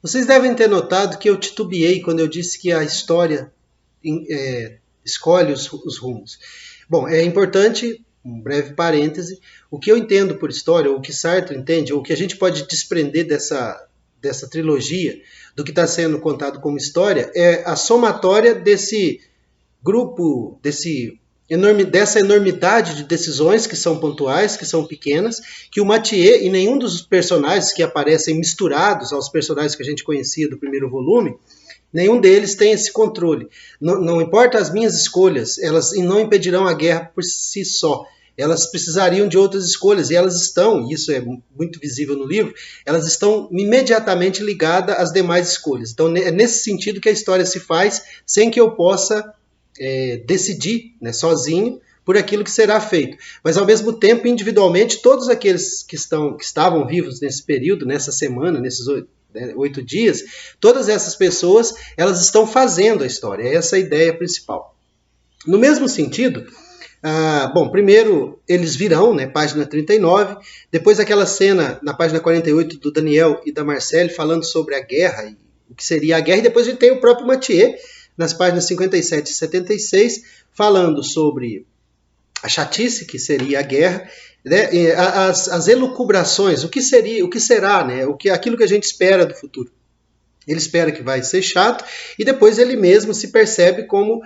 Vocês devem ter notado que eu titubeei quando eu disse que a história escolhe os rumos. Bom, é importante, um breve parêntese, o que eu entendo por história, ou o que Sartre entende, ou o que a gente pode desprender dessa trilogia, do que está sendo contado como história, é a somatória desse grupo, dessa enormidade de decisões que são pontuais, que são pequenas, que o Mathieu e nenhum dos personagens que aparecem misturados aos personagens que a gente conhecia do primeiro volume, nenhum deles tem esse controle. Não importa as minhas escolhas, elas não impedirão a guerra por si só. Elas precisariam de outras escolhas, e elas estão, e isso é muito visível no livro, elas estão imediatamente ligadas às demais escolhas. Então é nesse sentido que a história se faz, sem que eu possa decidir, né, sozinho por aquilo que será feito. Mas, ao mesmo tempo, individualmente, todos aqueles que estavam vivos nesse período, nessa semana, nesses 8 dias, todas essas pessoas, elas estão fazendo a história. Essa é a ideia principal. No mesmo sentido, bom, primeiro eles virão, né, página 39, depois aquela cena na página 48 do Daniel e da Marcelle falando sobre a guerra, e o que seria a guerra, e depois a gente tem o próprio Mathieu, nas páginas 57 e 76, falando sobre a chatice que seria a guerra, né, as elucubrações, o que será, né, aquilo que a gente espera do futuro. Ele espera que vai ser chato, e depois ele mesmo se percebe como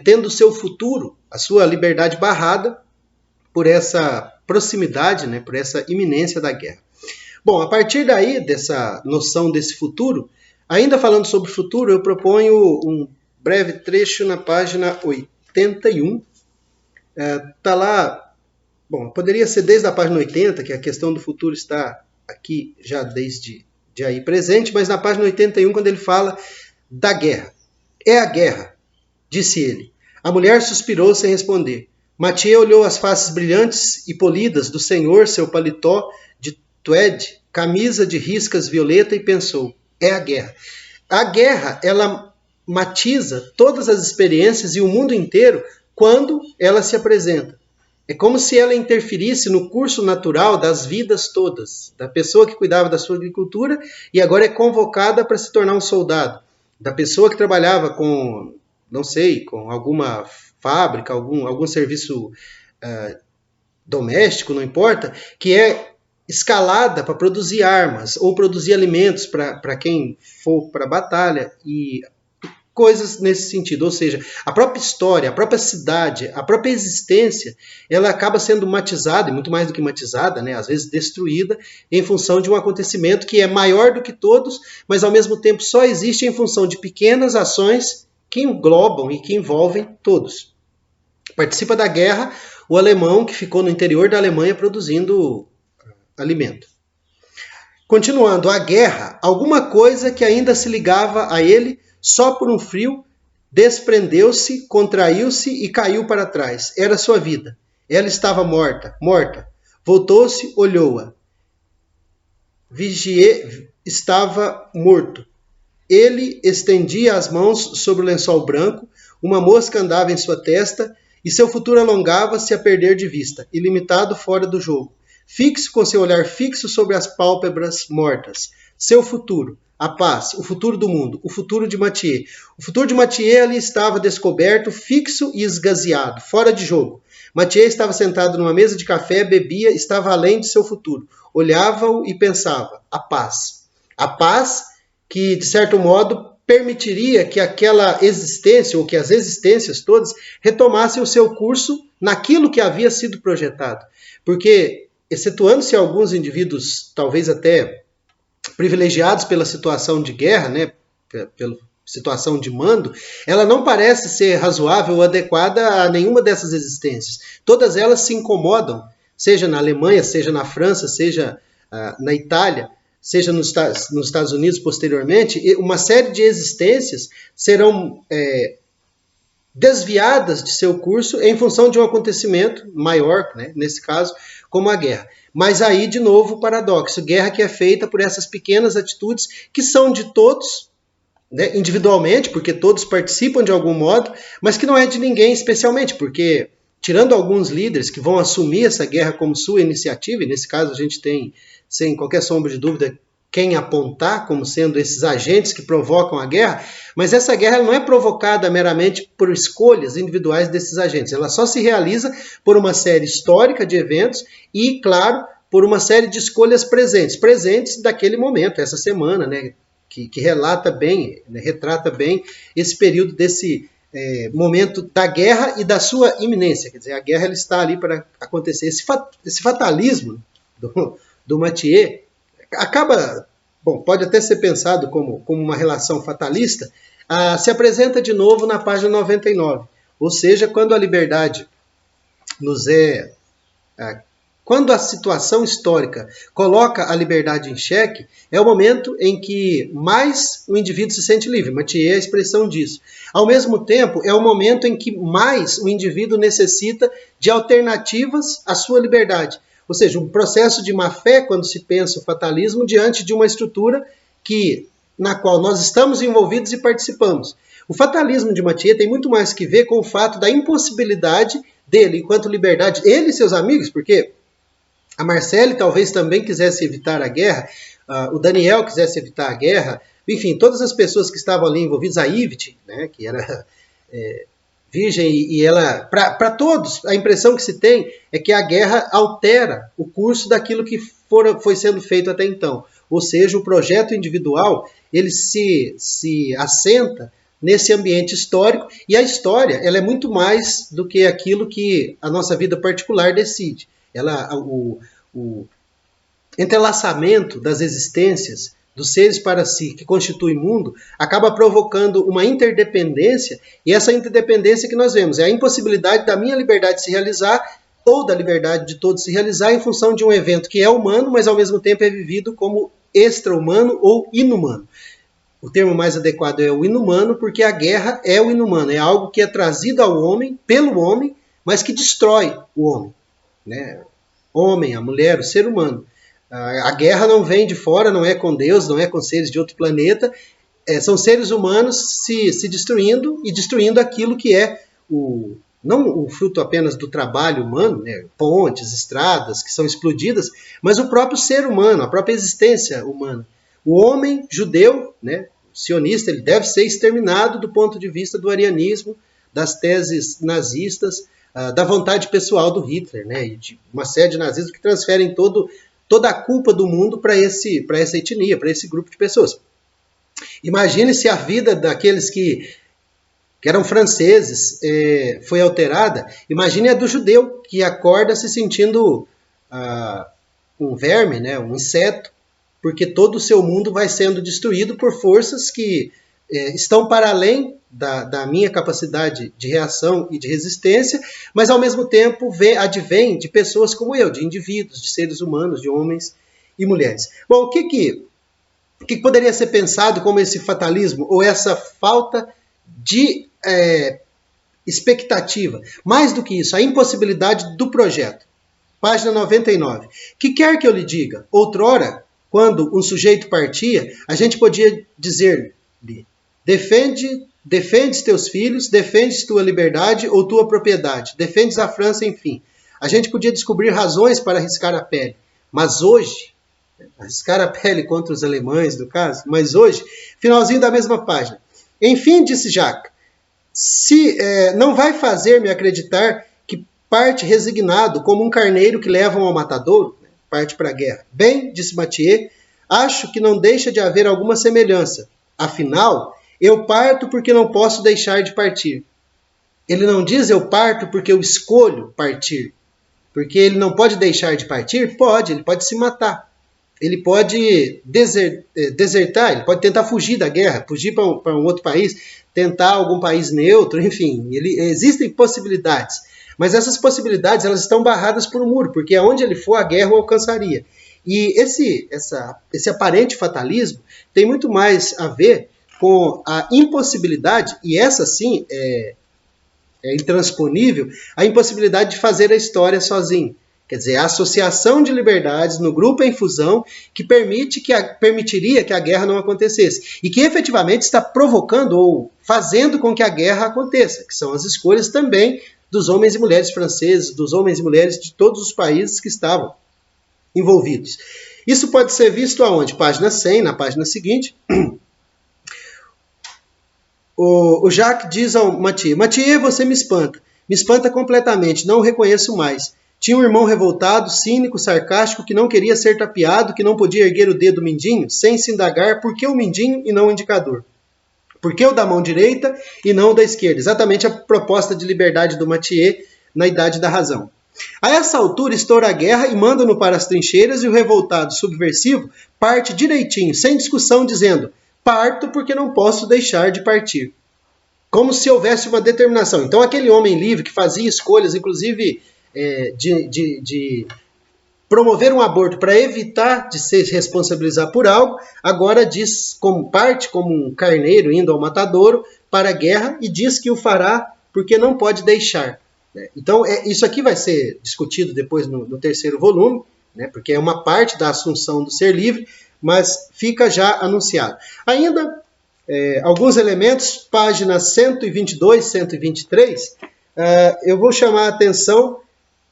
tendo o seu futuro, a sua liberdade barrada por essa proximidade, né, por essa iminência da guerra. Bom, a partir daí, dessa noção desse futuro, ainda falando sobre o futuro, eu proponho um breve trecho na página 81. Está lá, bom, poderia ser desde a página 80, que a questão do futuro está aqui já desde aí presente, mas na página 81, quando ele fala da guerra. É a guerra, disse ele. A mulher suspirou sem responder. Mathieu olhou as faces brilhantes e polidas do senhor, seu paletó de tweed, camisa de riscas violeta, e pensou, é a guerra. A guerra, ela matiza todas as experiências e o mundo inteiro quando ela se apresenta. É como se ela interferisse no curso natural das vidas todas, da pessoa que cuidava da sua agricultura e agora é convocada para se tornar um soldado, da pessoa que trabalhava com, não sei, com alguma fábrica, algum serviço doméstico, não importa, que é escalada para produzir armas ou produzir alimentos para quem for para a batalha e coisas nesse sentido. Ou seja, a própria história, a própria cidade, a própria existência, ela acaba sendo matizada, e muito mais do que matizada, né, às vezes destruída, em função de um acontecimento que é maior do que todos, mas ao mesmo tempo só existe em função de pequenas ações que englobam e que envolvem todos. Participa da guerra o alemão que ficou no interior da Alemanha produzindo alimento. Continuando, a guerra, alguma coisa que ainda se ligava a ele só por um frio, desprendeu-se, contraiu-se e caiu para trás. Era sua vida. Ela estava morta. Voltou-se, olhou-a. Vigier estava morto. Ele estendia as mãos sobre o lençol branco, uma mosca andava em sua testa e seu futuro alongava-se a perder de vista, ilimitado fora do jogo. Fixo com seu olhar fixo sobre as pálpebras mortas. Seu futuro, a paz, o futuro do mundo, o futuro de Mathieu. O futuro de Mathieu ali estava descoberto, fixo e esgazeado, fora de jogo. Mathieu estava sentado numa mesa de café, bebia, estava além de seu futuro. Olhava-o e pensava, a paz. A paz que, de certo modo, permitiria que aquela existência, ou que as existências todas, retomassem o seu curso naquilo que havia sido projetado. Porque, excetuando-se alguns indivíduos, talvez até privilegiados pela situação de guerra, né, pela situação de mando, ela não parece ser razoável ou adequada a nenhuma dessas existências. Todas elas se incomodam, seja na Alemanha, seja na França, seja na Itália, seja nos Estados Unidos posteriormente, uma série de existências serão desviadas de seu curso em função de um acontecimento maior, né, nesse caso, como a guerra. Mas aí, de novo, o paradoxo. Guerra que é feita por essas pequenas atitudes que são de todos, né, individualmente, porque todos participam de algum modo, mas que não é de ninguém especialmente, porque, tirando alguns líderes que vão assumir essa guerra como sua iniciativa, e nesse caso a gente tem, sem qualquer sombra de dúvida, quem apontar como sendo esses agentes que provocam a guerra, mas essa guerra não é provocada meramente por escolhas individuais desses agentes. Ela só se realiza por uma série histórica de eventos e, claro, por uma série de escolhas presentes daquele momento, essa semana, né, que relata bem, né, retrata bem esse período desse momento da guerra e da sua iminência. Quer dizer, a guerra ela está ali para acontecer. Esse fatalismo do Mathieu acaba, bom, pode até ser pensado como uma relação fatalista, se apresenta de novo na página 99. Ou seja, quando a liberdade nos quando a situação histórica coloca a liberdade em xeque, é o momento em que mais o indivíduo se sente livre. Mathieu é a expressão disso. Ao mesmo tempo, é o momento em que mais o indivíduo necessita de alternativas à sua liberdade. Ou seja, um processo de má-fé, quando se pensa o fatalismo, diante de uma estrutura na qual nós estamos envolvidos e participamos. O fatalismo de Mathieu tem muito mais que ver com o fato da impossibilidade dele, enquanto liberdade, ele e seus amigos, porque a Marcelle talvez também quisesse evitar a guerra, o Daniel quisesse evitar a guerra, enfim, todas as pessoas que estavam ali envolvidas, a Yvette, né, que era virgem, e ela, para todos, a impressão que se tem é que a guerra altera o curso daquilo que foi sendo feito até então. Ou seja, o projeto individual, ele se assenta nesse ambiente histórico, e a história ela é muito mais do que aquilo que a nossa vida particular decide. O entrelaçamento das existências dos seres para si, que constitui o mundo, acaba provocando uma interdependência, e essa interdependência que nós vemos é a impossibilidade da minha liberdade se realizar ou da liberdade de todos se realizar em função de um evento que é humano, mas ao mesmo tempo é vivido como extra-humano ou inumano. O termo mais adequado é o inumano, porque a guerra é o inumano, é algo que é trazido ao homem, pelo homem, mas que destrói o homem, né? Homem, a mulher, o ser humano. A guerra não vem de fora, não é com Deus, não é com seres de outro planeta, são seres humanos se destruindo e destruindo aquilo que é não o fruto apenas do trabalho humano, né? Pontes, estradas que são explodidas, mas o próprio ser humano, a própria existência humana. O homem judeu, né, sionista, ele deve ser exterminado do ponto de vista do arianismo, das teses nazistas, da vontade pessoal do Hitler, né, e de uma série de nazistas que transferem toda a culpa do mundo para essa etnia, para esse grupo de pessoas. Imagine se a vida daqueles que eram franceses foi alterada. Imagine a do judeu, que acorda se sentindo um verme, né, um inseto, porque todo o seu mundo vai sendo destruído por forças que estão para além da minha capacidade de reação e de resistência, mas ao mesmo tempo advém de pessoas como eu, de indivíduos, de seres humanos, de homens e mulheres. Bom, o que poderia ser pensado como esse fatalismo ou essa falta de expectativa? Mais do que isso, a impossibilidade do projeto. Página 99. Que quer que eu lhe diga, outrora, quando um sujeito partia, a gente podia dizer-lhe: defendes teus filhos, defendes tua liberdade ou tua propriedade, defendes a França, enfim. A gente podia descobrir razões para arriscar a pele. Mas hoje, arriscar a pele contra os alemães, no caso, mas hoje, finalzinho da mesma página. Enfim, disse Jacques, se não vai fazer-me acreditar que parte resignado como um carneiro que levam ao matadouro, parte para a guerra. Bem, disse Mathieu, acho que não deixa de haver alguma semelhança. Afinal, eu parto porque não posso deixar de partir. Ele não diz eu parto porque eu escolho partir. Porque ele não pode deixar de partir? Pode, ele pode se matar. Ele pode desertar, ele pode tentar fugir da guerra, fugir para um outro país, tentar algum país neutro, enfim. Existem possibilidades. Mas essas possibilidades elas estão barradas por um muro, porque aonde ele for, a guerra o alcançaria. E esse aparente fatalismo tem muito mais a ver com a impossibilidade, e essa sim é intransponível, a impossibilidade de fazer a história sozinho. Quer dizer, a associação de liberdades no grupo em fusão que permitiria que a guerra não acontecesse. E que efetivamente está provocando ou fazendo com que a guerra aconteça, que são as escolhas também dos homens e mulheres franceses, dos homens e mulheres de todos os países que estavam envolvidos. Isso pode ser visto aonde? Página 100, na página seguinte. O Jacques diz ao Mathieu: Mathieu, você me espanta completamente, não o reconheço mais. Tinha um irmão revoltado, cínico, sarcástico, que não queria ser tapeado, que não podia erguer o dedo mindinho, sem se indagar por que o mindinho e não o indicador. Por que o da mão direita e não o da esquerda? Exatamente a proposta de liberdade do Mathieu na Idade da Razão. A essa altura estoura a guerra e manda-no para as trincheiras e o revoltado subversivo parte direitinho, sem discussão, dizendo: parto porque não posso deixar de partir. Como se houvesse uma determinação. Então aquele homem livre que fazia escolhas, inclusive de promover um aborto para evitar de se responsabilizar por algo, agora diz como parte, como um carneiro indo ao matadouro para a guerra, e diz que o fará porque não pode deixar. Então isso aqui vai ser discutido depois no terceiro volume, né, porque é uma parte da assunção do ser livre, mas fica já anunciado. Ainda alguns elementos, páginas 122, 123, eu vou chamar a atenção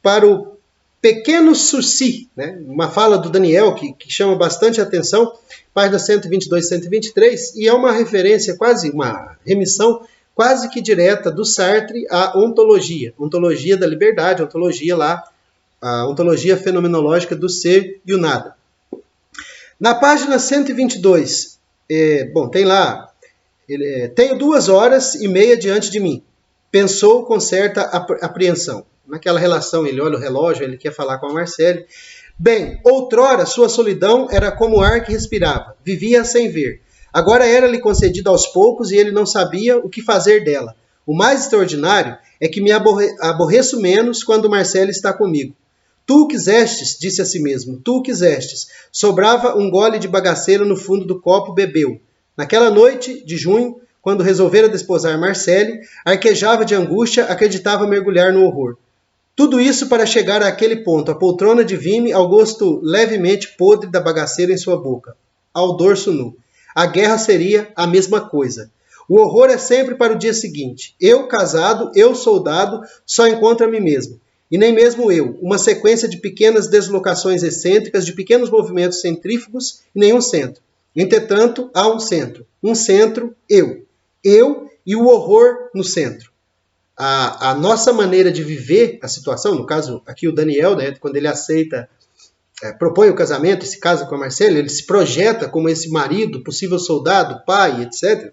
para o pequeno sursi, né? Uma fala do Daniel que chama bastante atenção, página 122 e 123, e é uma referência, quase uma remissão quase que direta do Sartre à ontologia da liberdade, a ontologia fenomenológica do ser e o nada. Na página 122, tem lá, tenho 2h30 diante de mim, pensou com certa apreensão. Naquela relação, ele olha o relógio, ele quer falar com a Marcele. Bem, outrora sua solidão era como o ar que respirava, vivia sem ver. Agora era-lhe concedida aos poucos e ele não sabia o que fazer dela. O mais extraordinário é que me aborreço menos quando Marcele está comigo. Tu o quisestes, disse a si mesmo, tu o quisestes. Sobrava um gole de bagaceira no fundo do copo, bebeu. Naquela noite de junho, quando resolvera desposar Marcele, arquejava de angústia, acreditava mergulhar no horror. Tudo isso para chegar àquele ponto, a poltrona de vime ao gosto levemente podre da bagaceira em sua boca, ao dorso nu. A guerra seria a mesma coisa. O horror é sempre para o dia seguinte. Eu, casado, eu, soldado, só encontro a mim mesmo. E nem mesmo eu, uma sequência de pequenas deslocações excêntricas, de pequenos movimentos centrífugos e nenhum centro. Entretanto, há um centro, eu. Eu e o horror no centro. A nossa maneira de viver a situação, no caso aqui o Daniel, né, quando ele aceita, propõe o casamento, se casa com a Marcele, ele se projeta como esse marido, possível soldado, pai, etc.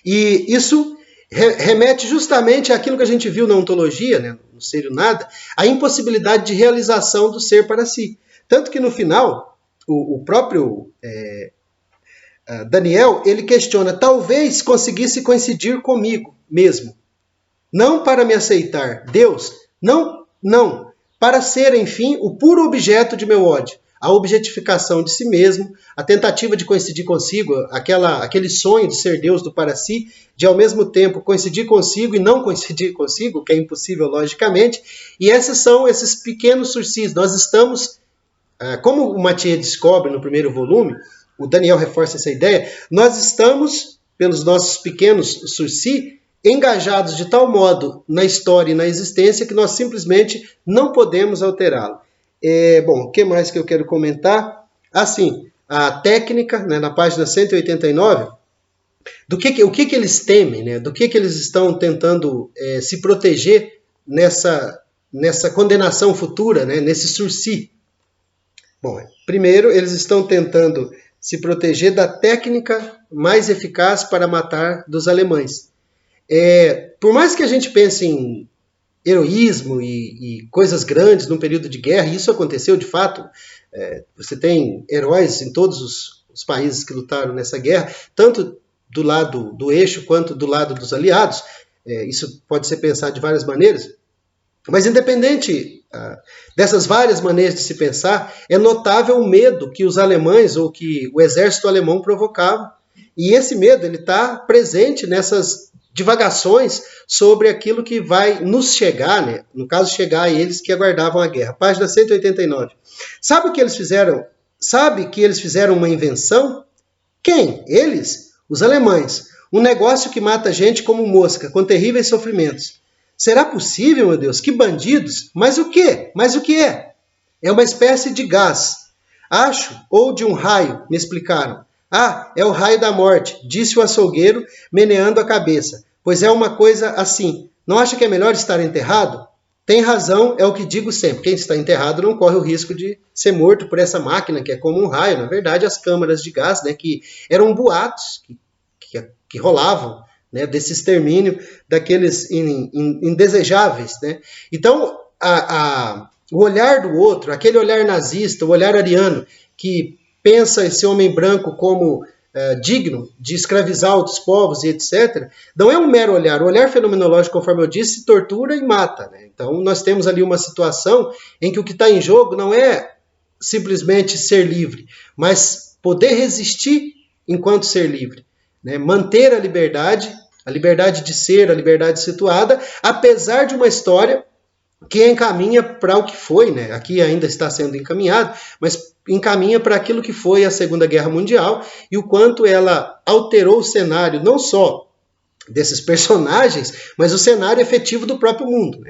E isso remete justamente àquilo que a gente viu na ontologia, né, no ser e o nada, a impossibilidade de realização do ser para si. Tanto que no final, o próprio Daniel, ele questiona, talvez conseguisse coincidir comigo mesmo. Não para me aceitar, Deus, não, para ser, enfim, o puro objeto de meu ódio. A objetificação de si mesmo, a tentativa de coincidir consigo, aquele sonho de ser Deus do para si, de ao mesmo tempo coincidir consigo e não coincidir consigo, que é impossível logicamente, e esses são esses pequenos sursis. Nós estamos, como o Mathieu descobre no primeiro volume, o Daniel reforça essa ideia, nós estamos, pelos nossos pequenos sursis, engajados de tal modo na história e na existência que nós simplesmente não podemos alterá-lo. O que mais que eu quero comentar? Assim, a técnica, né, na página 189, o que eles temem, né, do que eles estão tentando se proteger nessa condenação futura, né, nesse sursis. Bom, primeiro, eles estão tentando se proteger da técnica mais eficaz para matar dos alemães. Por mais que a gente pense em heroísmo e coisas grandes num período de guerra, e isso aconteceu de fato, você tem heróis em todos os países que lutaram nessa guerra, tanto do lado do eixo quanto do lado dos aliados, isso pode ser pensado de várias maneiras, mas independente dessas várias maneiras de se pensar, é notável o medo que os alemães ou que o exército alemão provocava, e esse medo ele está presente nessas divagações sobre aquilo que vai nos chegar, né? No caso, chegar a eles que aguardavam a guerra. Página 189. Sabe que eles fizeram uma invenção? Quem? Eles? Os alemães. Um negócio que mata gente como mosca, com terríveis sofrimentos. Será possível, meu Deus? Que bandidos! Mas o quê? Mas o que é? É uma espécie de gás. Acho, ou de um raio, me explicaram. Ah, é o raio da morte, disse o açougueiro, meneando a cabeça. Pois é uma coisa assim. Não acha que é melhor estar enterrado? Tem razão, é o que digo sempre. Quem está enterrado não corre o risco de ser morto por essa máquina, que é como um raio. Na verdade, as câmaras de gás, né, que eram boatos que rolavam, né, desse extermínio daqueles indesejáveis. Né? Então, o olhar do outro, aquele olhar nazista, o olhar ariano, que pensa esse homem branco como digno de escravizar outros povos e etc., não é um mero olhar. O olhar fenomenológico, conforme eu disse, tortura e mata. Né? Então, nós temos ali uma situação em que o que está em jogo não é simplesmente ser livre, mas poder resistir enquanto ser livre. Né? Manter a liberdade de ser, a liberdade situada, apesar de uma história que encaminha para o que foi, né? Aqui ainda está sendo encaminhado, mas encaminha para aquilo que foi a Segunda Guerra Mundial e o quanto ela alterou o cenário, não só desses personagens, mas o cenário efetivo do próprio mundo. Né?